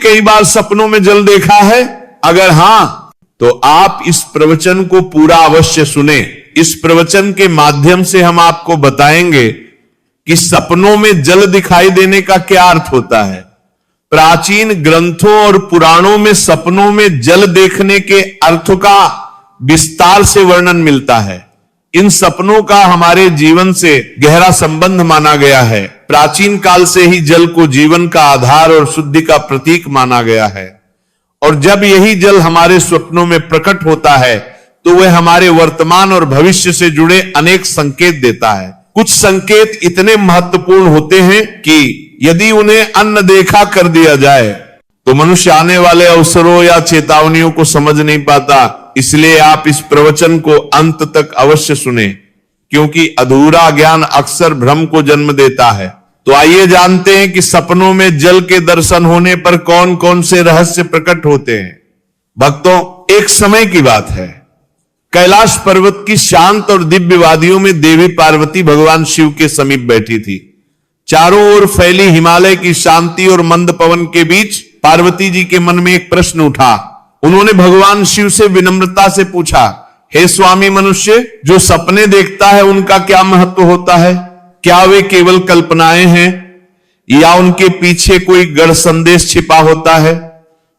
कई बार सपनों में जल देखा है? अगर हां, तो आप इस प्रवचन को पूरा अवश्य सुने। इस प्रवचन के माध्यम से हम आपको बताएंगे कि सपनों में जल दिखाई देने का क्या अर्थ होता है। प्राचीन ग्रंथों और पुराणों में सपनों में जल देखने के अर्थ का विस्तार से वर्णन मिलता है। इन सपनों का हमारे जीवन से गहरा संबंध माना गया है। प्राचीन काल से ही जल को जीवन का आधार और शुद्धि का प्रतीक माना गया है, और जब यही जल हमारे स्वप्नों में प्रकट होता है तो वह हमारे वर्तमान और भविष्य से जुड़े अनेक संकेत देता है। कुछ संकेत इतने महत्वपूर्ण होते हैं कि यदि उन्हें अनदेखा कर दिया जाए तो मनुष्य आने वाले अवसरों या चेतावनियों को समझ नहीं पाता। इसलिए आप इस प्रवचन को अंत तक अवश्य सुने, क्योंकि अधूरा ज्ञान अक्सर भ्रम को जन्म देता है। तो आइए जानते हैं कि सपनों में जल के दर्शन होने पर कौन कौन से रहस्य प्रकट होते हैं। भक्तों, एक समय की बात है, कैलाश पर्वत की शांत और दिव्य वादियों में देवी पार्वती भगवान शिव के समीप बैठी थी। चारों ओर फैली हिमालय की शांति और मंद पवन के बीच पार्वती जी के मन में एक प्रश्न उठा। उन्होंने भगवान शिव से विनम्रता से पूछा, हे स्वामी मनुष्य, जो सपने देखता है उनका क्या महत्व होता है? क्या वे केवल कल्पनाएं हैं या उनके पीछे कोई गढ़ संदेश छिपा होता है?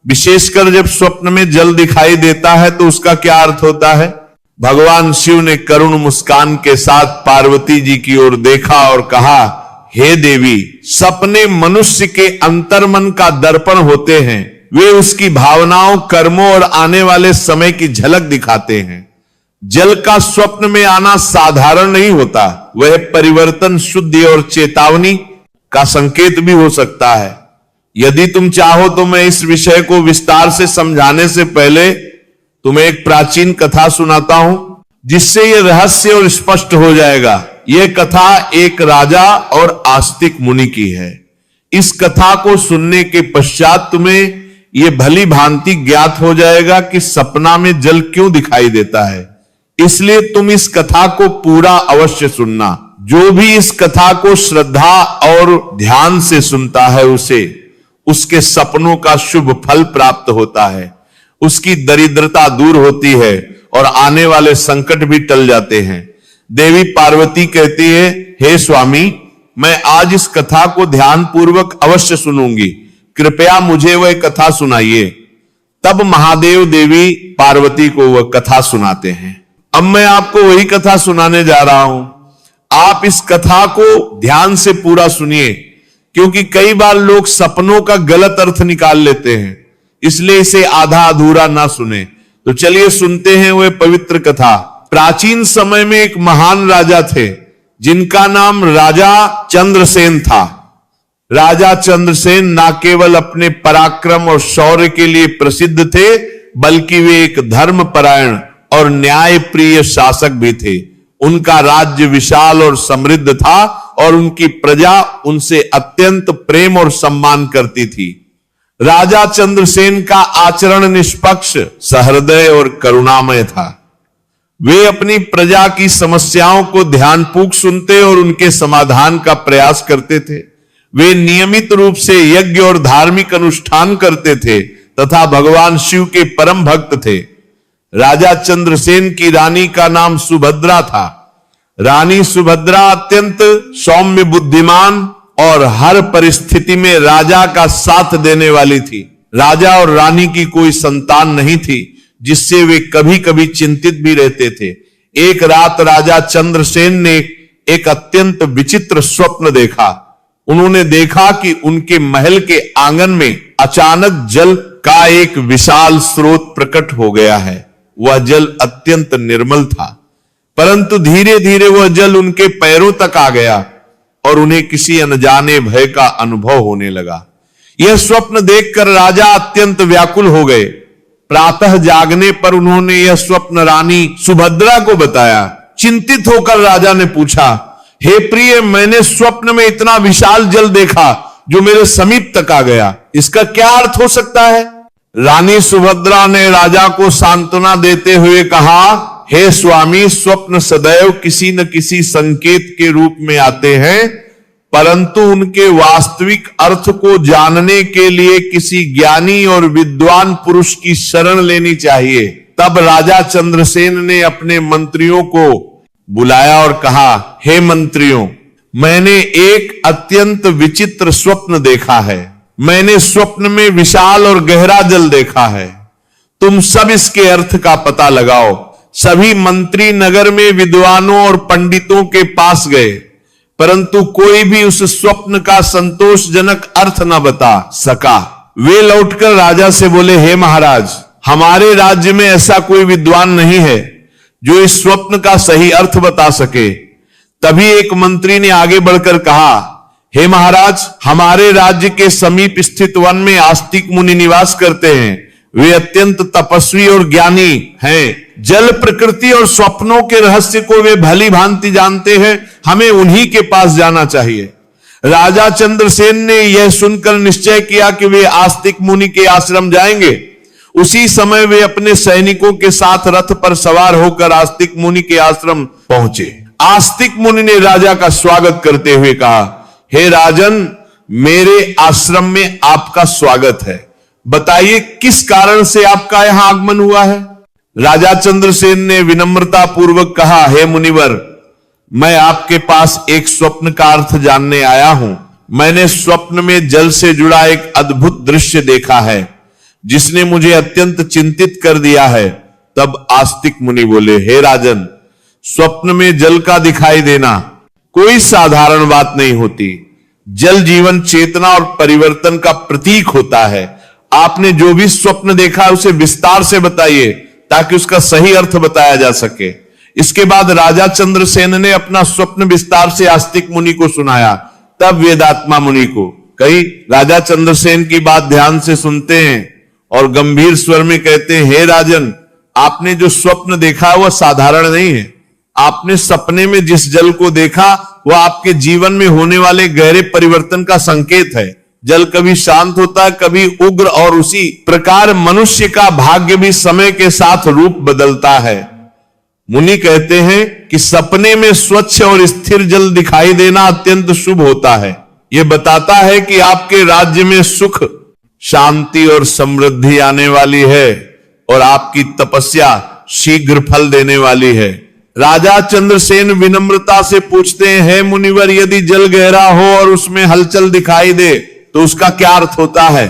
विशेषकर जब स्वप्न में जल दिखाई देता है तो उसका क्या अर्थ होता है? भगवान शिव ने करुण मुस्कान के साथ पार्वती जी की ओर देखा और कहा, हे देवी, सपने मनुष्य के अंतर्मन का दर्पण होते हैं। वे उसकी भावनाओं, कर्मों और आने वाले समय की झलक दिखाते हैं। जल का स्वप्न में आना साधारण नहीं होता, वह परिवर्तन, शुद्धि और चेतावनी का संकेत भी हो सकता है। यदि तुम चाहो तो मैं इस विषय को विस्तार से समझाने से पहले तुम्हें एक प्राचीन कथा सुनाता हूं, जिससे यह रहस्य और स्पष्ट हो जाएगा। यह कथा एक राजा और आस्तिक मुनि की है। इस कथा को सुनने के पश्चात तुम्हें यह भली भांति ज्ञात हो जाएगा कि सपना में जल क्यों दिखाई देता है। इसलिए तुम इस कथा को पूरा अवश्य सुनना। जो भी इस कथा को श्रद्धा और ध्यान से सुनता है उसे उसके सपनों का शुभ फल प्राप्त होता है, उसकी दरिद्रता दूर होती है और आने वाले संकट भी टल जाते हैं। देवी पार्वती कहती है, हे स्वामी, मैं आज इस कथा को ध्यान पूर्वक अवश्य सुनूंगी, कृपया मुझे वह कथा सुनाइए। तब महादेव देवी पार्वती को वह कथा सुनाते हैं। अब मैं आपको वही कथा सुनाने जा रहा हूं। आप इस कथा को ध्यान से पूरा सुनिए, क्योंकि कई बार लोग सपनों का गलत अर्थ निकाल लेते हैं, इसलिए इसे आधा अधूरा ना सुने। तो चलिए सुनते हैं वह पवित्र कथा। प्राचीन समय में एक महान राजा थे, जिनका नाम राजा चंद्रसेन था। राजा चंद्रसेन न केवल अपने पराक्रम और शौर्य के लिए प्रसिद्ध थे, बल्कि वे एक धर्मपरायण और न्यायप्रिय शासक भी थे। उनका राज्य विशाल और समृद्ध था और उनकी प्रजा उनसे अत्यंत प्रेम और सम्मान करती थी। राजा चंद्रसेन का आचरण निष्पक्ष, सहृदय और करुणामय था। वे अपनी प्रजा की समस्याओं को ध्यानपूर्वक सुनते और उनके समाधान का प्रयास करते थे। वे नियमित रूप से यज्ञ और धार्मिक अनुष्ठान करते थे तथा भगवान शिव के परम भक्त थे। राजा चंद्रसेन की रानी का नाम सुभद्रा था। रानी सुभद्रा अत्यंत सौम्य, बुद्धिमान और हर परिस्थिति में राजा का साथ देने वाली थी। राजा और रानी की कोई संतान नहीं थी, जिससे वे कभी कभी चिंतित भी रहते थे। एक रात राजा चंद्रसेन ने एक अत्यंत विचित्र स्वप्न देखा। उन्होंने देखा कि उनके महल के आंगन में अचानक जल का एक विशाल स्रोत प्रकट हो गया है। वह जल अत्यंत निर्मल था, परंतु धीरे धीरे वह जल उनके पैरों तक आ गया और उन्हें किसी अनजाने भय का अनुभव होने लगा। यह स्वप्न देखकर राजा अत्यंत व्याकुल हो गए। प्रातः जागने पर उन्होंने यह स्वप्न रानी सुभद्रा को बताया। चिंतित होकर राजा ने पूछा, हे प्रिय, मैंने स्वप्न में इतना विशाल जल देखा जो मेरे समीप तक आ गया, इसका क्या अर्थ हो सकता है? रानी सुभद्रा ने राजा को सांत्वना देते हुए कहा, हे स्वामी, स्वप्न सदैव किसी न किसी संकेत के रूप में आते हैं परंतु उनके वास्तविक अर्थ को जानने के लिए किसी ज्ञानी और विद्वान पुरुष की शरण लेनी चाहिए। तब राजा चंद्रसेन ने अपने मंत्रियों को बुलाया और कहा, हे मंत्रियों, मैंने एक अत्यंत विचित्र स्वप्न देखा है। मैंने स्वप्न में विशाल और गहरा जल देखा है। तुम सब इसके अर्थ का पता लगाओ। सभी मंत्री नगर में विद्वानों और पंडितों के पास गए, परंतु कोई भी उस स्वप्न का संतोषजनक अर्थ न बता सका। वे लौटकर राजा से बोले, हे महाराज, हमारे राज्य में ऐसा कोई विद्वान नहीं है जो इस स्वप्न का सही अर्थ बता सके। तभी एक मंत्री ने आगे बढ़कर कहा, हे महाराज, हमारे राज्य के समीप स्थित वन में आस्तिक मुनि निवास करते हैं। वे अत्यंत तपस्वी और ज्ञानी हैं। जल, प्रकृति और स्वप्नों के रहस्य को वे भली भांति जानते हैं। हमें उन्हीं के पास जाना चाहिए। राजा चंद्रसेन ने यह सुनकर निश्चय किया कि वे आस्तिक मुनि के आश्रम जाएंगे। उसी समय वे अपने सैनिकों के साथ रथ पर सवार होकर आस्तिक मुनि के आश्रम पहुंचे। आस्तिक मुनि ने राजा का स्वागत करते हुए कहा, हे राजन, मेरे आश्रम में आपका स्वागत है। बताइए किस कारण से आपका यहां आगमन हुआ है। राजा चंद्रसेन ने विनम्रता पूर्वक कहा, हे मुनिवर, मैं आपके पास एक स्वप्न का अर्थ जानने आया हूं। मैंने स्वप्न में जल से जुड़ा एक अद्भुत दृश्य देखा है जिसने मुझे अत्यंत चिंतित कर दिया है। तब आस्तिक मुनि बोले, हे राजन, स्वप्न में जल का दिखाई देना कोई साधारण बात नहीं होती। जल जीवन, चेतना और परिवर्तन का प्रतीक होता है। आपने जो भी स्वप्न देखा उसे विस्तार से बताइए ताकि उसका सही अर्थ बताया जा सके। इसके बाद राजा चंद्रसेन ने अपना स्वप्न विस्तार से आस्तिक मुनि को सुनाया। तब वेदात्मा मुनि को कई राजा चंद्रसेन की बात ध्यान से सुनते हैं और गंभीर स्वर में कहते हैं, हे राजन, आपने जो स्वप्न देखा वह साधारण नहीं है। आपने सपने में जिस जल को देखा वह आपके जीवन में होने वाले गहरे परिवर्तन का संकेत है। जल कभी शांत होता है, कभी उग्र, और उसी प्रकार मनुष्य का भाग्य भी समय के साथ रूप बदलता है। मुनि कहते हैं कि सपने में स्वच्छ और स्थिर जल दिखाई देना अत्यंत शुभ होता है। यह बताता है कि आपके राज्य में सुख, शांति और समृद्धि आने वाली है और आपकी तपस्या शीघ्र फल देने वाली है। राजा चंद्रसेन विनम्रता से पूछते हैं, हे मुनिवर, यदि जल गहरा हो और उसमें हलचल दिखाई दे तो उसका क्या अर्थ होता है।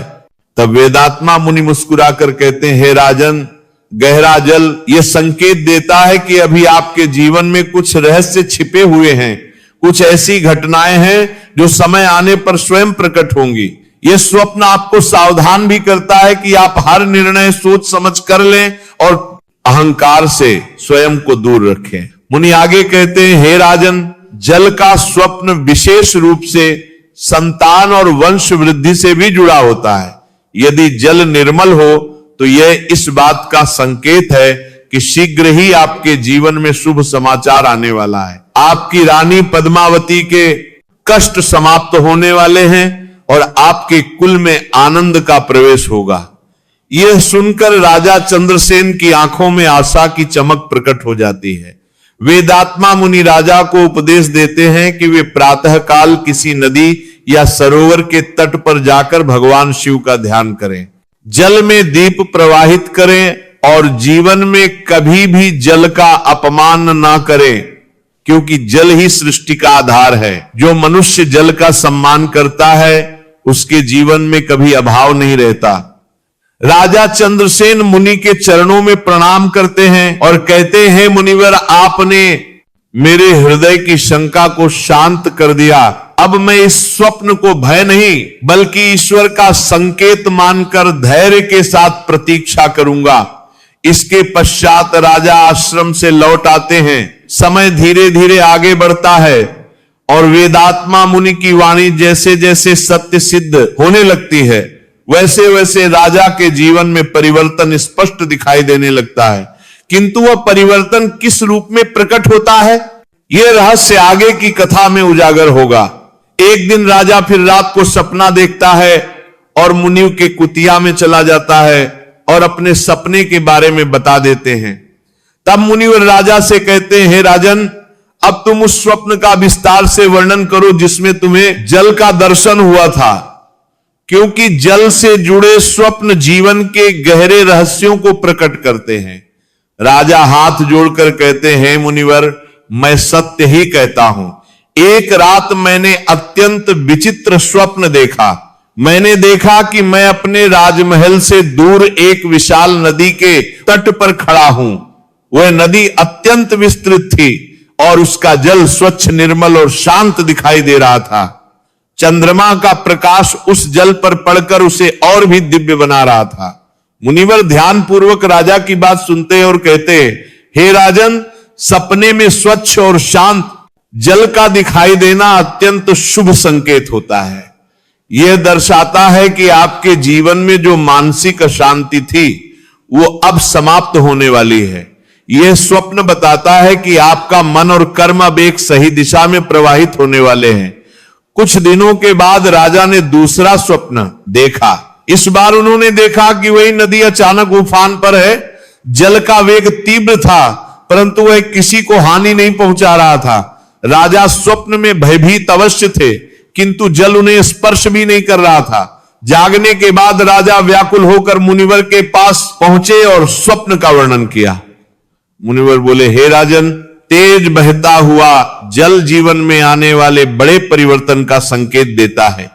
तब वेदात्मा मुनि मुस्कुराकर कहते हैं, हे राजन, गहरा जल यह संकेत देता है कि अभी आपके जीवन में कुछ रहस्य छिपे हुए हैं। कुछ ऐसी घटनाएं हैं जो समय आने पर स्वयं प्रकट होंगी। यह स्वप्न आपको सावधान भी करता है कि आप हर निर्णय सोच समझ कर लें और अहंकार से स्वयं को दूर रखें। मुनि आगे कहते हैं, हे राजन, जल का स्वप्न विशेष रूप से संतान और वंश वृद्धि से भी जुड़ा होता है। यदि जल निर्मल हो तो यह इस बात का संकेत है कि शीघ्र ही आपके जीवन में शुभ समाचार आने वाला है। आपकी रानी पद्मावती के कष्ट समाप्त होने वाले हैं और आपके कुल में आनंद का प्रवेश होगा। यह सुनकर राजा चंद्रसेन की आंखों में आशा की चमक प्रकट हो जाती है। वेदात्मा मुनि राजा को उपदेश देते हैं कि वे प्रातःकाल किसी नदी या सरोवर के तट पर जाकर भगवान शिव का ध्यान करें, जल में दीप प्रवाहित करें और जीवन में कभी भी जल का अपमान ना करें, क्योंकि जल ही सृष्टि का आधार है। जो मनुष्य जल का सम्मान करता है उसके जीवन में कभी अभाव नहीं रहता। राजा चंद्रसेन मुनि के चरणों में प्रणाम करते हैं और कहते हैं, मुनिवर, आपने मेरे हृदय की शंका को शांत कर दिया। अब मैं इस स्वप्न को भय नहीं बल्कि ईश्वर का संकेत मानकर धैर्य के साथ प्रतीक्षा करूंगा। इसके पश्चात राजा आश्रम से लौट आते हैं। समय धीरे धीरे आगे बढ़ता है और वेदात्मा मुनि की वाणी जैसे जैसे सत्य सिद्ध होने लगती है वैसे वैसे राजा के जीवन में परिवर्तन स्पष्ट दिखाई देने लगता है। किंतु वह परिवर्तन किस रूप में प्रकट होता है, यह रहस्य आगे की कथा में उजागर होगा। एक दिन राजा फिर रात को सपना देखता है और मुनि के कुटिया में चला जाता है और अपने सपने के बारे में बता देते हैं। तब मुनिवर राजा से कहते हैं, हे राजन, अब तुम उस स्वप्न का विस्तार से वर्णन करो जिसमें तुम्हें जल का दर्शन हुआ था, क्योंकि जल से जुड़े स्वप्न जीवन के गहरे रहस्यों को प्रकट करते हैं। राजा हाथ जोड़कर कहते हैं, मुनिवर मैं सत्य ही कहता हूं। एक रात मैंने अत्यंत विचित्र स्वप्न देखा। मैंने देखा कि मैं अपने राजमहल से दूर एक विशाल नदी के तट पर खड़ा हूं। वह नदी अत्यंत विस्तृत थी और उसका जल स्वच्छ, निर्मल और शांत दिखाई दे रहा था। चंद्रमा का प्रकाश उस जल पर पड़कर उसे और भी दिव्य बना रहा था। मुनिवर ध्यानपूर्वक राजा की बात सुनते हैं और कहते हैं, हे राजन, सपने में स्वच्छ और शांत जल का दिखाई देना अत्यंत शुभ संकेत होता है। यह दर्शाता है कि आपके जीवन में जो मानसिक अशांति थी वो अब समाप्त होने वाली है। यह स्वप्न बताता है कि आपका मन और कर्म अब एक सही दिशा में प्रवाहित होने वाले हैं। कुछ दिनों के बाद राजा ने दूसरा स्वप्न देखा। इस बार उन्होंने देखा कि वही नदी अचानक उफान पर है। जल का वेग तीव्र था, परंतु वह किसी को हानि नहीं पहुंचा रहा था। राजा स्वप्न में भयभीत अवश्य थे, किंतु जल उन्हें स्पर्श भी नहीं कर रहा था। जागने के बाद राजा व्याकुल होकर मुनिवर के पास पहुंचे और स्वप्न का वर्णन किया। मुनिवर बोले, हे राजन, तेज बहता हुआ जल जीवन में आने वाले बड़े परिवर्तन का संकेत देता है।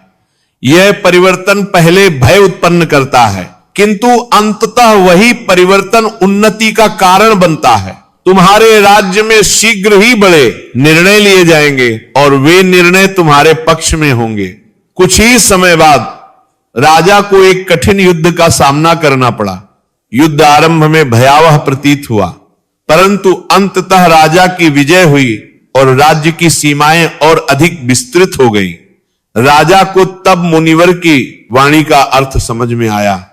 यह परिवर्तन पहले भय उत्पन्न करता है, किंतु अंततः वही परिवर्तन उन्नति का कारण बनता है। तुम्हारे राज्य में शीघ्र ही बड़े निर्णय लिए जाएंगे और वे निर्णय तुम्हारे पक्ष में होंगे। कुछ ही समय बाद राजा को एक कठिन युद्ध का सामना करना पड़ा। युद्ध आरंभ में भयावह प्रतीत हुआ, परंतु अंततः राजा की विजय हुई और राज्य की सीमाएं और अधिक विस्तृत हो गई। राजा को तब मुनिवर की वाणी का अर्थ समझ में आया।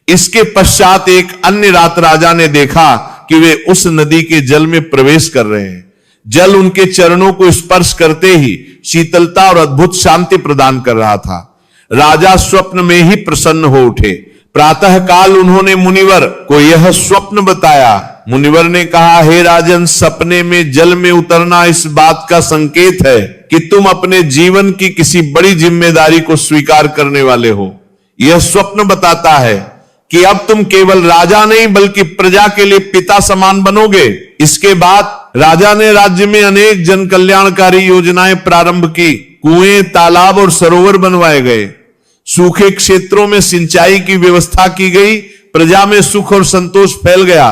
इसके पश्चात एक अन्य रात राजा ने देखा कि वे उस नदी के जल में प्रवेश कर रहे हैं। जल उनके चरणों को स्पर्श करते ही शीतलता और अद्भुत शांति प्रदान कर रहा था। राजा स्वप्न में ही प्रसन्न हो उठे। प्रातः काल उन्होंने मुनिवर को यह स्वप्न बताया। मुनिवर ने कहा, हे राजन, सपने में जल में उतरना इस बात का संकेत है कि तुम अपने जीवन की किसी बड़ी जिम्मेदारी को स्वीकार करने वाले हो। यह स्वप्न बताता है कि अब तुम केवल राजा नहीं बल्कि प्रजा के लिए पिता समान बनोगे। इसके बाद राजा ने राज्य में अनेक जन कल्याणकारी योजनाएं प्रारंभ की। कुएं, तालाब और सरोवर बनवाए गए। सूखे क्षेत्रों में सिंचाई की व्यवस्था की गई। प्रजा में सुख और संतोष फैल गया।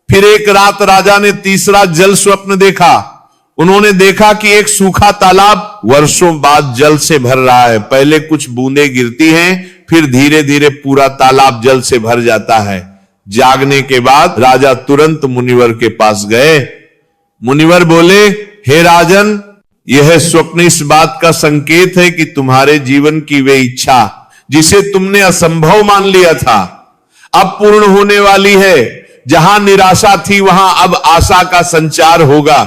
फिर एक रात राजा ने तीसरा जल स्वप्न देखा। उन्होंने देखा कि एक सूखा तालाब वर्षों बाद जल से भर रहा है। पहले कुछ बूंदें गिरती हैं, फिर धीरे धीरे पूरा तालाब जल से भर जाता है। जागने के बाद राजा तुरंत मुनिवर के पास गए। मुनिवर बोले, हे राजन, यह स्वप्न इस बात का संकेत है कि तुम्हारे जीवन की वे इच्छा जिसे तुमने असंभव मान लिया था अब पूर्ण होने वाली है। जहां निराशा थी वहां अब आशा का संचार होगा।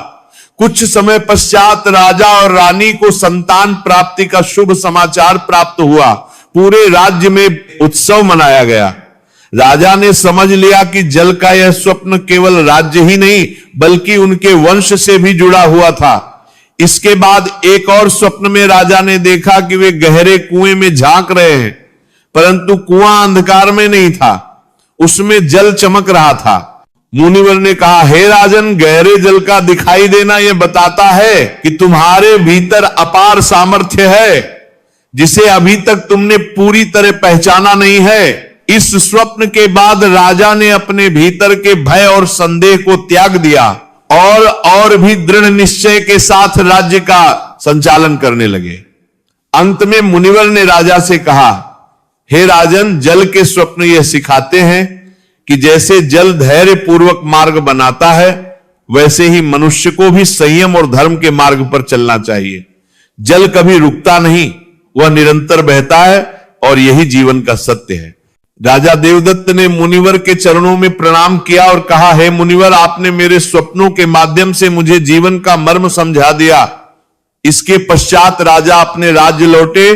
कुछ समय पश्चात राजा और रानी को संतान प्राप्ति का शुभ समाचार प्राप्त हुआ। पूरे राज्य में उत्सव मनाया गया। राजा ने समझ लिया कि जल का यह स्वप्न केवल राज्य ही नहीं बल्कि उनके वंश से भी जुड़ा हुआ था। इसके बाद एक और स्वप्न में राजा ने देखा कि वे गहरे कुएं में झांक रहे हैं, परंतु कुआं अंधकार में नहीं था, उसमें जल चमक रहा था। मुनिवर ने कहा, हे राजन, गहरे जल का दिखाई देना यह बताता है कि तुम्हारे भीतर अपार सामर्थ्य है जिसे अभी तक तुमने पूरी तरह पहचाना नहीं है। इस स्वप्न के बाद राजा ने अपने भीतर के भय और संदेह को त्याग दिया और भी दृढ़ निश्चय के साथ राज्य का संचालन करने लगे। अंत में मुनिवर ने राजा से कहा, हे राजन, जल के स्वप्न यह सिखाते हैं कि जैसे जल धैर्य पूर्वक मार्ग बनाता है वैसे ही मनुष्य को भी संयम और धर्म के मार्ग पर चलना चाहिए। जल कभी रुकता नहीं, वह निरंतर बहता है और यही जीवन का सत्य है। राजा देवदत्त ने मुनिवर के चरणों में प्रणाम किया और कहा, हे मुनिवर, आपने मेरे स्वप्नों के माध्यम से मुझे जीवन का मर्म समझा दिया। इसके पश्चात राजा अपने राज्य लौटे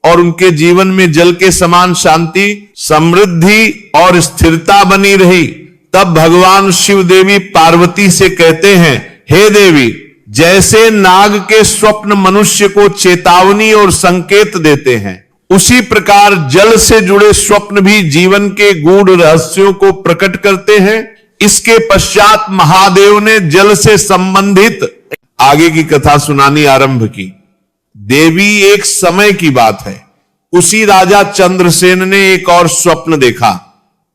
और उनके जीवन में जल के समान शांति, समृद्धि और स्थिरता बनी रही। तब भगवान शिव देवी पार्वती से कहते हैं, हे देवी, जैसे नाग के स्वप्न मनुष्य को चेतावनी और संकेत देते हैं, उसी प्रकार जल से जुड़े स्वप्न भी जीवन के गूढ़ रहस्यों को प्रकट करते हैं। इसके पश्चात महादेव ने जल से संबंधित आगे की कथा सुनानी आरंभ की। देवी एक समय की बात है, उसी राजा चंद्रसेन ने एक और स्वप्न देखा।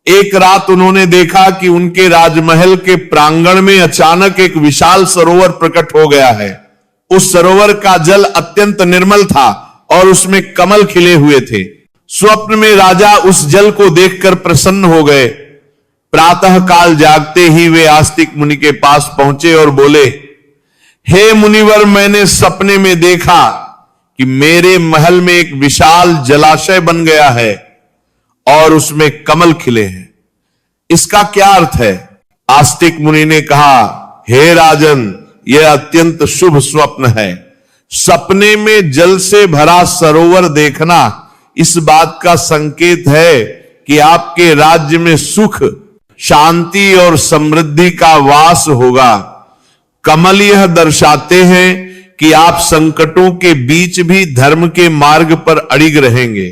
एक रात उन्होंने देखा कि उनके राजमहल के प्रांगण में अचानक एक विशाल सरोवर प्रकट हो गया है। उस सरोवर का जल अत्यंत निर्मल था और उसमें कमल खिले हुए थे। स्वप्न में राजा उस जल को देखकर प्रसन्न हो गए। प्रातः काल जागते ही वे आस्तिक मुनि के पास पहुंचे और बोले, हे मुनिवर, मैंने सपने में देखा कि मेरे महल में एक विशाल जलाशय बन गया है और उसमें कमल खिले हैं। इसका क्या अर्थ है? आस्तिक मुनि ने कहा, हे राजन, यह अत्यंत शुभ स्वप्न है। सपने में जल से भरा सरोवर देखना इस बात का संकेत है कि आपके राज्य में सुख, शांति और समृद्धि का वास होगा। कमल यह दर्शाते हैं कि आप संकटों के बीच भी धर्म के मार्ग पर अड़िग रहेंगे।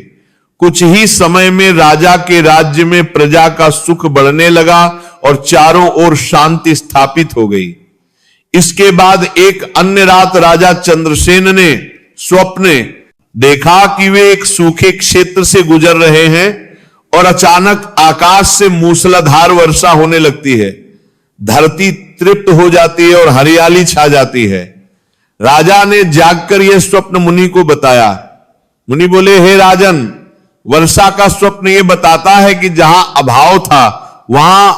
कुछ ही समय में राजा के राज्य में प्रजा का सुख बढ़ने लगा और चारों ओर शांति स्थापित हो गई। इसके बाद एक अन्य रात राजा चंद्रसेन ने स्वप्न देखा कि वे एक सूखे क्षेत्र से गुजर रहे हैं और अचानक आकाश से मूसलाधार वर्षा होने लगती है। धरती तृप्त हो जाती है और हरियाली छा जाती है। राजा ने जागकर यह स्वप्न मुनि को बताया। मुनि बोले, हे राजन, वर्षा का स्वप्न यह बताता है कि जहां अभाव था वहां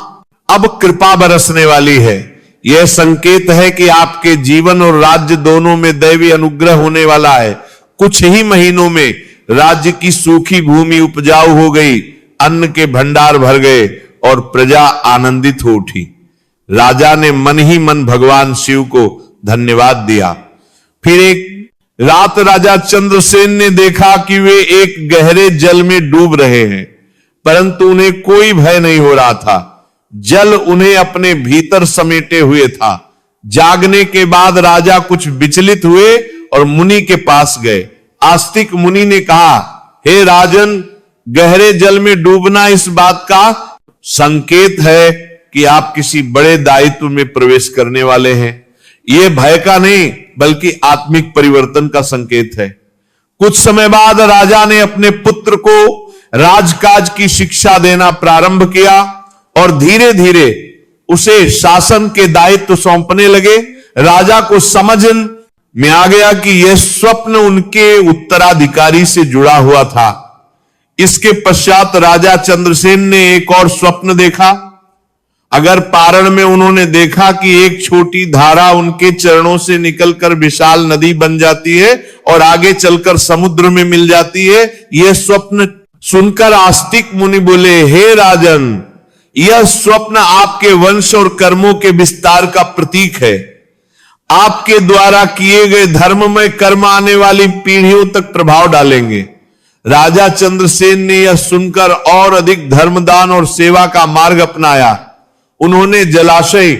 अब कृपा बरसने वाली है। यह संकेत है कि आपके जीवन और राज्य दोनों में दैवी अनुग्रह होने वाला है। कुछ ही महीनों में राज्य की सूखी भूमि उपजाऊ हो गई, अन्न के भंडार भर गए और प्रजा आनंदित हो उठी। राजा ने मन ही मन भगवान शिव को धन्यवाद दिया। फिर एक रात राजा चंद्रसेन ने देखा कि वे एक गहरे जल में डूब रहे हैं, परंतु उन्हें कोई भय नहीं हो रहा था। जल उन्हें अपने भीतर समेटे हुए था। जागने के बाद राजा कुछ विचलित हुए और मुनि के पास गए। आस्तिक मुनि ने कहा, हे राजन, गहरे जल में डूबना इस बात का संकेत है कि आप किसी बड़े दायित्व में प्रवेश करने वाले हैं। यह भय का नहीं बल्कि आत्मिक परिवर्तन का संकेत है। कुछ समय बाद राजा ने अपने पुत्र को राजकाज की शिक्षा देना प्रारंभ किया और धीरे धीरे उसे शासन के दायित्व सौंपने लगे। राजा को समझ में आ गया कि यह स्वप्न उनके उत्तराधिकारी से जुड़ा हुआ था। इसके पश्चात राजा चंद्रसेन ने एक और स्वप्न देखा। अगर पारण में उन्होंने देखा कि एक छोटी धारा उनके चरणों से निकलकर विशाल नदी बन जाती है और आगे चलकर समुद्र में मिल जाती है। यह स्वप्न सुनकर आस्तिक मुनि बोले, हे राजन, यह स्वप्न आपके वंश और कर्मों के विस्तार का प्रतीक है। आपके द्वारा किए गए धर्ममय कर्म आने वाली पीढ़ियों तक प्रभाव डालेंगे। राजा चंद्रसेन ने यह सुनकर और अधिक धर्मदान और सेवा का मार्ग अपनाया। उन्होंने जलाशय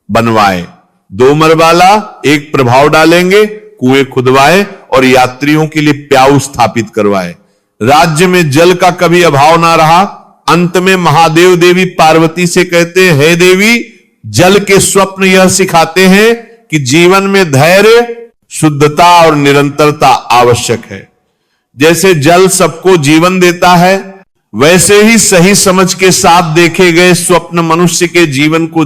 बनवाए, 2 मरबाला, एक प्रभाव डालेंगे, कुएं खुदवाए और यात्रियों के लिए प्याऊ स्थापित करवाए। राज्य में जल का कभी अभाव ना रहा। अंत में महादेव देवी पार्वती से कहते हैं, हे देवी, जल के स्वप्न यह सिखाते हैं कि जीवन में धैर्य, शुद्धता और निरंतरता आवश्यक है। जैसे जल सबको जीवन देता है, वैसे ही सही समझ के साथ देखे गए स्वप्न मनुष्य के जीवन को